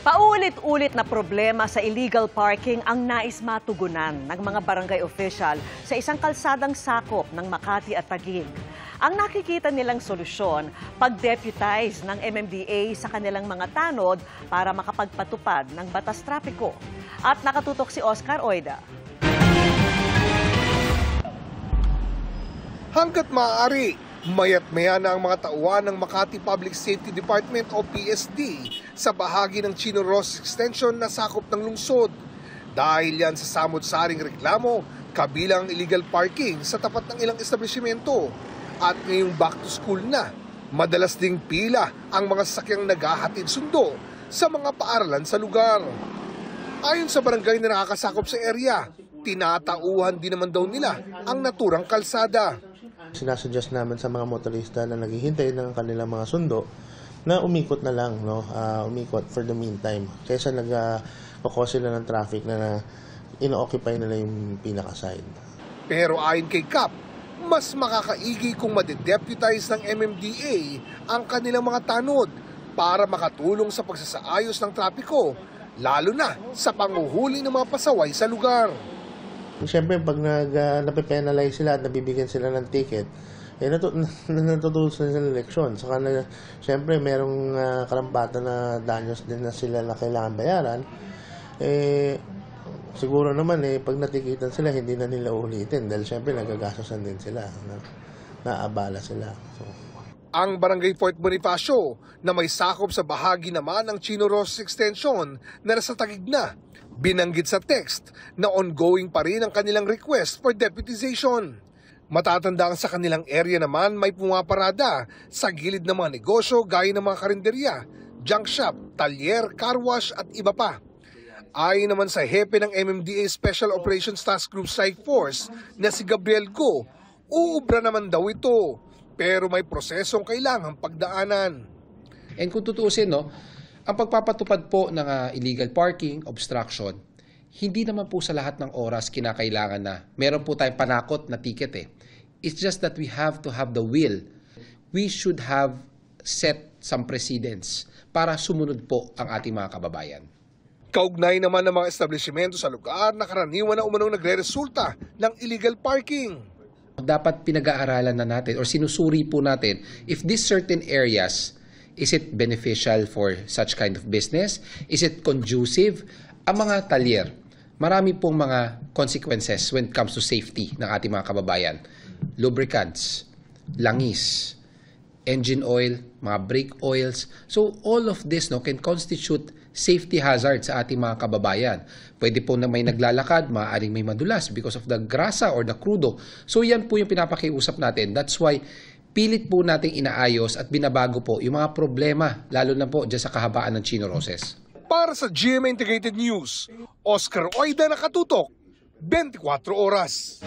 Paulit-ulit na problema sa illegal parking ang nais matugunan ng mga barangay official sa isang kalsadang sakop ng Makati at Taguig. Ang nakikita nilang solusyon, pag-deputize ng MMDA sa kanilang mga tanod para makapagpatupad ng batas trapiko. At nakatutok si Oscar Oida. Hanggat maaari, mayat-maya na ang mga tauhan ng Makati Public Safety Department o PSD sa bahagi ng Chino Ross Extension na sakop ng lungsod. Dahil yan sa samot-saring reklamo, kabilang illegal parking sa tapat ng ilang establishmento. At ngayong back to school na, madalas ding pila ang mga sasakyang naghahatid sundo sa mga paaralan sa lugar. Ayon sa barangay na nakakasakop sa area, tinatauhan din naman daw nila ang naturang kalsada. Sinasuggest namin sa mga motorista na naghihintay ng kanilang mga sundo na umikot na lang, umikot for the meantime. Kaysa nag-cause sila ng traffic na ino-occupy nila yung pinaka-side. Pero ayon kay Kap, mas makakaigi kung madedeputize ng MMDA ang kanilang mga tanod para makatulong sa pagsasaayos ng trapiko, lalo na sa panguhuli ng mga pasaway sa lugar. Siyempre, pag nape-penalize sila at nabibigyan sila ng ticket, natutulog sila sa eleksyon. Saka siyempre, merong karampatan na danyos din na sila na kailangan bayaran. Siguro naman, pag natikitan sila, hindi na nila ulitin. Dahil siyempre, nagagastosan din sila. Naabala sila. So, ang Barangay Fort Bonifacio na may sakop sa bahagi naman ng Chino Ross Extension na nasa Taguig na, binanggit sa text na ongoing pa rin ang kanilang request for deputization. Matatandaan sa kanilang area naman may pumaparada sa gilid ng mga negosyo gaya ng mga karinderya, junk shop, talyer, car wash at iba pa. Ayon naman sa hepe ng MMDA Special Operations Task Group Strike Force na si Gabriel Go, uubra naman daw ito. Pero may prosesong kailangang pagdaanan. And kung tutuusin, ang pagpapatupad po ng illegal parking, obstruction, hindi naman po sa lahat ng oras kinakailangan na meron po tayong panakot na ticket. It's just that we have to have the will. We should have set some precedents para sumunod po ang ating mga kababayan. Kaugnay naman ng mga establishmento sa lugar na karaniwan na umanong nagre-resulta ng illegal parking. Dapat pinag-aaralan na natin or sinusuri po natin if these certain areas, is it beneficial for such kind of business? Is it conducive? Ang mga talyer, marami pong mga consequences when it comes to safety ng ating mga kababayan. Lubricants, langis, engine oil, mga brake oils. So all of this can constitute safety hazard sa ating mga kababayan. Pwede po na may naglalakad, maaaring may madulas because of the grasa or the crudo. So yan po yung pinapakiusap natin. That's why pilit po nating inaayos at binabago po yung mga problema, lalo na po dyan sa kahabaan ng Chino Roses. Para sa GMA Integrated News, Oscar Oida, nakatutok, 24 oras.